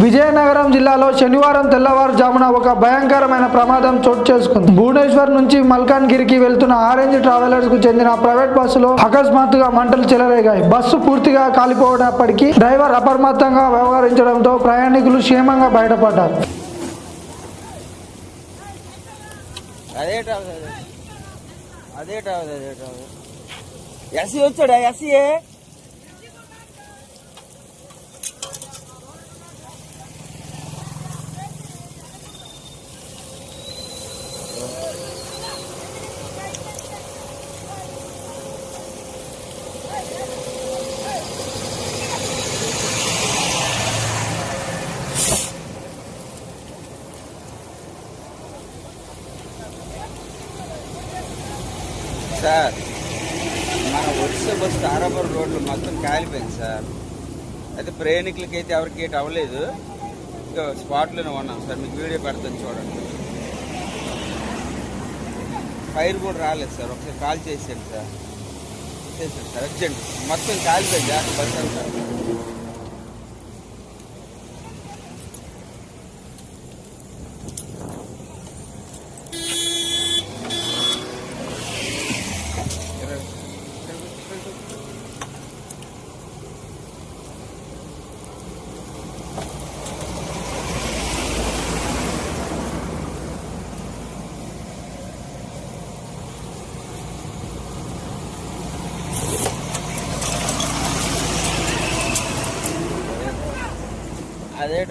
విజయనగరం జిల్లాలో శనివారం తెల్లవారుజామున ఒక భయంకరమైన ప్రమాదం చోటు చేసుకుంది. భువనేశ్వర్ నుంచి మల్కాన్గిరికి వెళ్తున్న ఆరెంజ్ ట్రావెలర్స్ కు చెందిన ప్రైవేట్ బస్సులో అకస్మాత్తుగా మంటలు చెలరేగాయి. బస్సు పూర్తిగా కాలిపోవడప్పటికీ డ్రైవర్ అప్రమత్తంగా వ్యవహరించడంతో ప్రయాణికులు క్షేమంగా బయటపడ్డారు. వచ్చాడా ఎస్సీఏ సార్, మన ఒడిశా బస్ తారాపురం రోడ్లు మొత్తం కాలిపోయింది సార్. అయితే ప్రయాణికులకి అయితే ఎవరికి అవ్వలేదు. ఇంకా స్పాట్లోనే ఉన్నాం సార్. మీకు వీడియో పెడతాను చూడండి. ఫైర్ కూడా రాలేదు సార్. ఒకసారి కాల్ చేసాను సార్. అర్జెంట్ మొత్తం కాలిపోయింది బస్ అంతా. అదే